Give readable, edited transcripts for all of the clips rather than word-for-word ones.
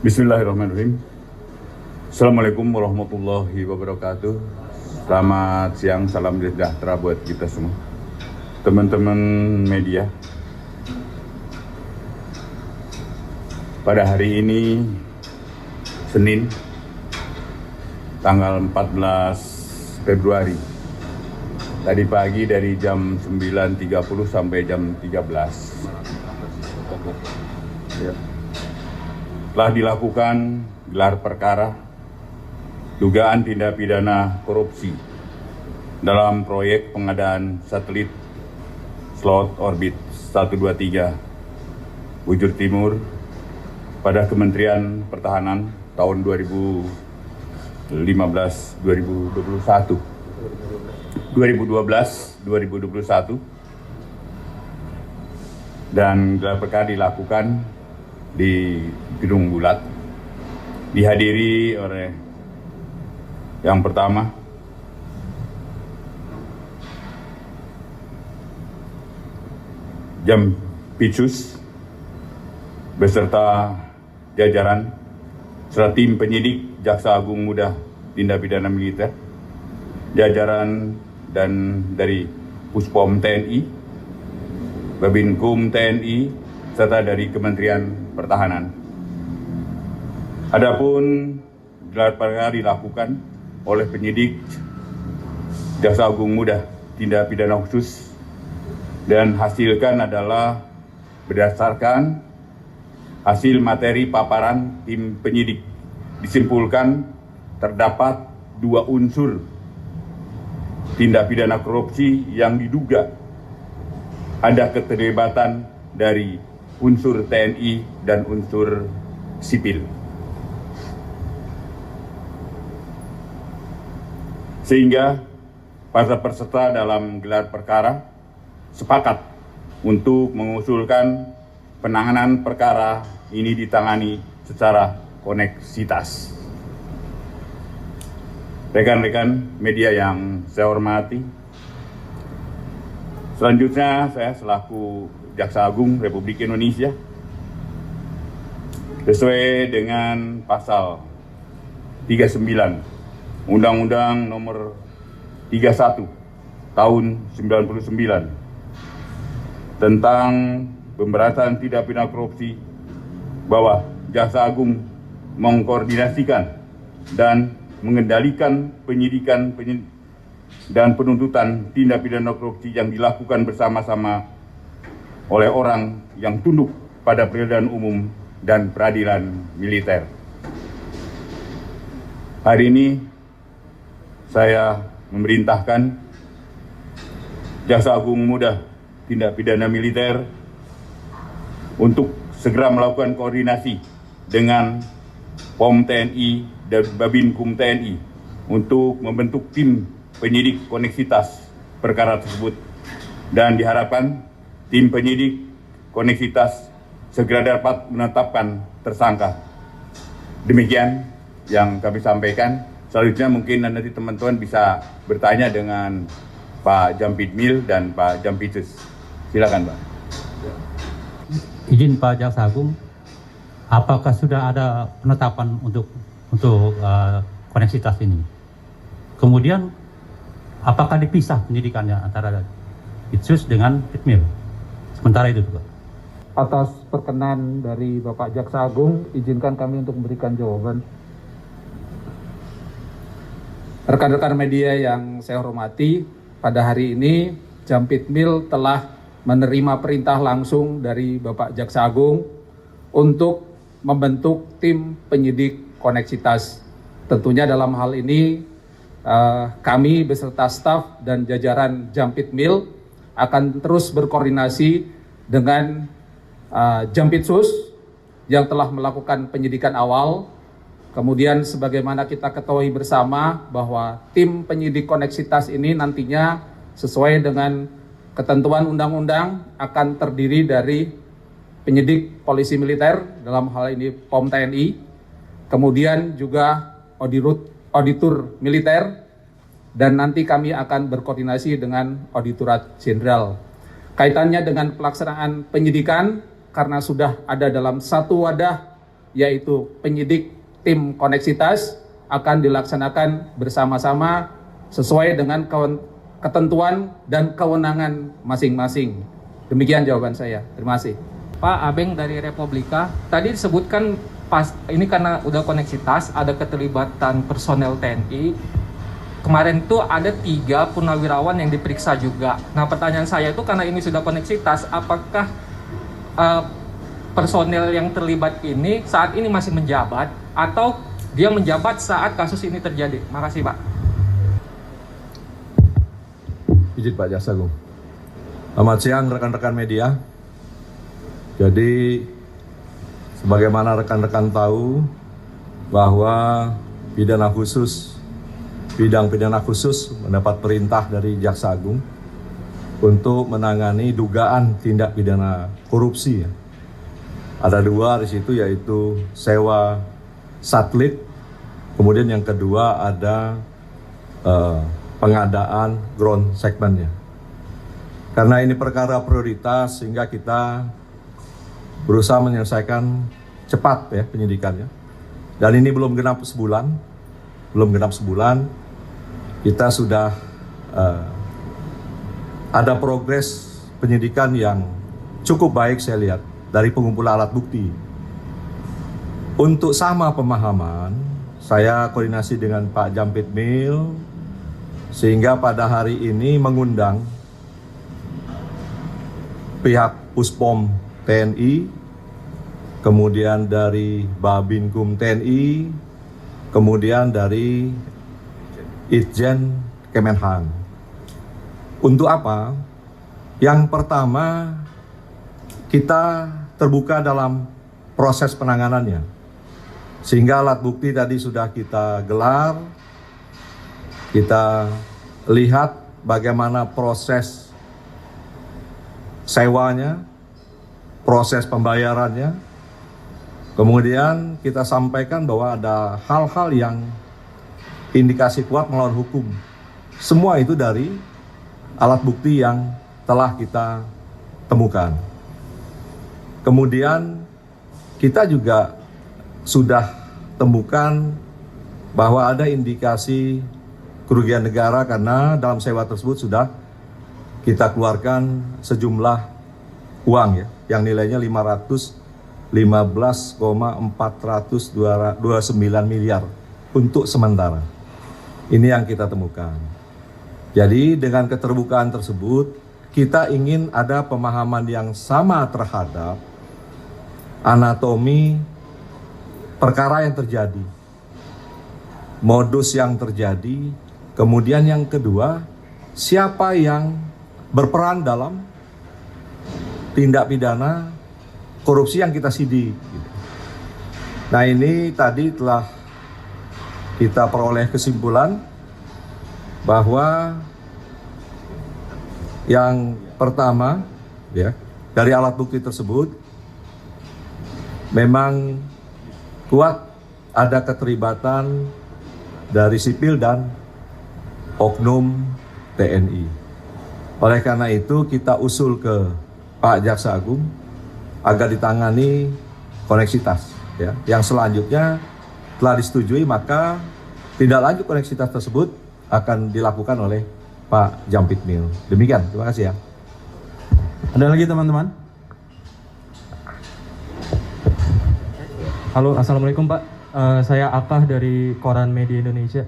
Bismillahirrahmanirrahim. Assalamualaikum warahmatullahi wabarakatuh. Selamat siang, salam sejahtera buat kita semua. Teman-teman media, pada hari ini Senin tanggal 14 Februari, tadi pagi dari jam 9.30 sampai jam 13 telah dilakukan gelar perkara dugaan tindak pidana korupsi dalam proyek pengadaan satelit slot orbit 123 Bujur Timur pada Kementerian Pertahanan tahun 2012-2021 dan gelar perkara dilakukan di Gedung Bulat, dihadiri oleh yang pertama Jampitsus beserta jajaran serta tim penyidik Jaksa Agung Muda Tindak Pidana Militer, jajaran dan dari Puspom TNI, Babinkum TNI, serta dari Kementerian Pertahanan. Adapun gelar perkara dilakukan oleh penyidik Jaksa Agung Muda Tindak Pidana Khusus dan hasilkan adalah berdasarkan hasil materi paparan tim penyidik, disimpulkan terdapat 2 unsur tindak pidana korupsi yang diduga ada keterlibatan dari unsur TNI dan unsur sipil. Sehingga para peserta dalam gelar perkara sepakat untuk mengusulkan penanganan perkara ini ditangani secara koneksitas. Rekan-rekan media yang saya hormati, selanjutnya saya selaku Jaksa Agung Republik Indonesia sesuai dengan pasal 39 Undang-Undang Nomor 31 Tahun 99 tentang pemberantasan tindak pidana korupsi, bahwa Jaksa Agung mengkoordinasikan dan mengendalikan penyidikan dan penuntutan tindak pidana korupsi yang dilakukan bersama-sama oleh orang yang tunduk pada peradilan umum dan peradilan militer. Hari ini saya memerintahkan Jaksa Agung Muda Tindak Pidana Militer untuk segera melakukan koordinasi dengan POM TNI dan Babinkum TNI untuk membentuk tim penyidik koneksitas perkara tersebut, dan diharapkan tim penyidik koneksitas segera dapat menetapkan tersangka. Demikian yang kami sampaikan. Selanjutnya mungkin nanti teman-teman bisa bertanya dengan Pak Jampitmil dan Pak Jampitsus. Silakan, Pak. Izin Pak Jaksa Agung, apakah sudah ada penetapan untuk koneksitas ini? Kemudian apakah dipisah penyidikannya antara Itsus dengan Pitmil? Sementara itu, Pak. Atas perkenan dari Bapak Jaksa Agung, izinkan kami untuk memberikan jawaban. Rekan-rekan media yang saya hormati, pada hari ini Jampitmil telah menerima perintah langsung dari Bapak Jaksa Agung untuk membentuk tim penyidik koneksitas. Tentunya dalam hal ini kami beserta staf dan jajaran Jampitmil akan terus berkoordinasi dengan Jampitsus yang telah melakukan penyidikan awal. Kemudian sebagaimana kita ketahui bersama bahwa tim penyidik koneksitas ini nantinya sesuai dengan ketentuan undang-undang akan terdiri dari penyidik polisi militer, dalam hal ini POM TNI, kemudian juga auditor militer, dan nanti kami akan berkoordinasi dengan Auditorat Jenderal. Kaitannya dengan pelaksanaan penyidikan, karena sudah ada dalam satu wadah yaitu penyidik tim koneksitas akan dilaksanakan bersama-sama sesuai dengan ketentuan dan kewenangan masing-masing. Demikian jawaban saya. Terima kasih. Pak Abeng dari Republika, tadi disebutkan pas ini karena udah koneksitas, ada keterlibatan personel TNI. Kemarin tuh ada 3 purnawirawan yang diperiksa juga. Nah, pertanyaan saya itu karena ini sudah koneksitas, apakah personel yang terlibat ini saat ini masih menjabat atau dia menjabat saat kasus ini terjadi? Makasih, Pak. Izin Pak Jaksagung. Selamat siang rekan-rekan media. Jadi sebagaimana rekan-rekan tahu bahwa bidang pidana khusus mendapat perintah dari Jaksa Agung untuk menangani dugaan tindak pidana korupsi. Ada 2 di situ, yaitu sewa satelit, kemudian yang kedua ada pengadaan ground segmentnya. Karena ini perkara prioritas sehingga kita berusaha menyelesaikan cepat ya penyidikannya. Dan ini belum genap sebulan, kita sudah ada progres penyidikan yang cukup baik saya lihat dari pengumpulan alat bukti. Untuk sama pemahaman, saya koordinasi dengan Pak Jampitmil sehingga pada hari ini mengundang pihak Puspom TNI, kemudian dari Babinkum TNI, kemudian dari Itjen Kemenhan. Untuk apa? Yang pertama, kita terbuka dalam proses penanganannya. Sehingga alat bukti tadi sudah kita gelar, kita lihat bagaimana proses sewanya, proses pembayarannya. Kemudian kita sampaikan bahwa ada hal-hal yang indikasi kuat melawan hukum. Semua itu dari alat bukti yang telah kita temukan. Kemudian kita juga sudah temukan bahwa ada indikasi kerugian negara karena dalam sewa tersebut sudah kita keluarkan sejumlah uang ya, yang nilainya 515,429 miliar untuk sementara. Ini yang kita temukan. Jadi dengan keterbukaan tersebut, kita ingin ada pemahaman yang sama terhadap anatomi perkara yang terjadi, modus yang terjadi, kemudian yang kedua, siapa yang berperan dalam tindak pidana korupsi yang kita sidik. Nah ini tadi telah kita peroleh kesimpulan bahwa yang pertama ya, dari alat bukti tersebut memang kuat ada keterlibatan dari sipil dan oknum TNI. Oleh karena itu kita usul ke Pak Jaksa Agung agar ditangani koneksitas ya. Yang selanjutnya telah disetujui, maka tindak lanjut koneksitas tersebut akan dilakukan oleh Pak Jampitmil. Demikian, terima kasih ya. Ada lagi teman-teman? Halo, Assalamualaikum Pak. Saya Akah dari Koran Media Indonesia.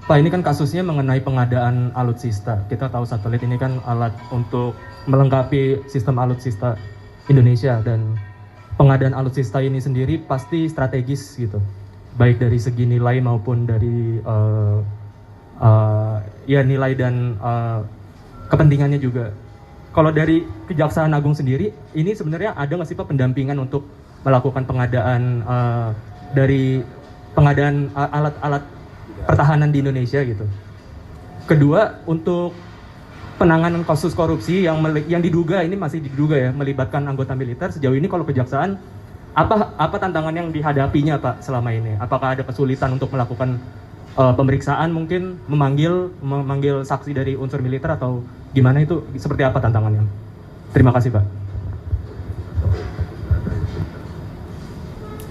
Pak, ini kan kasusnya mengenai pengadaan alutsista. Kita tahu satelit ini kan alat untuk melengkapi sistem alutsista Indonesia, dan pengadaan alutsista ini sendiri pasti strategis gitu, baik dari segi nilai maupun dari nilai dan kepentingannya juga. Kalau dari Kejaksaan Agung sendiri, ini sebenarnya ada nggak sih Pak pendampingan untuk melakukan pengadaan alat-alat pertahanan di Indonesia gitu? Kedua, untuk penanganan kasus korupsi yang diduga, ini masih diduga ya, melibatkan anggota militer, sejauh ini kalau Kejaksaan apa tantangan yang dihadapinya Pak selama ini? Apakah ada kesulitan untuk melakukan pemeriksaan, mungkin memanggil saksi dari unsur militer, atau gimana, itu seperti apa tantangannya? Terima kasih Pak.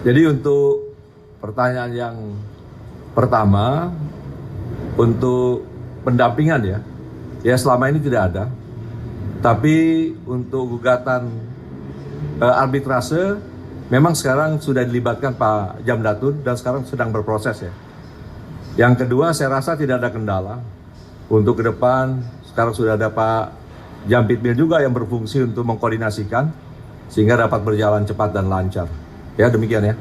Jadi untuk pertanyaan yang pertama, untuk pendampingan ya selama ini tidak ada. Tapi untuk gugatan arbitrase, memang sekarang sudah dilibatkan Pak Jamdatun dan sekarang sedang berproses ya. Yang kedua, saya rasa tidak ada kendala. Untuk ke depan, sekarang sudah ada Pak Jampitmil juga yang berfungsi untuk mengkoordinasikan sehingga dapat berjalan cepat dan lancar. Ya, demikian ya.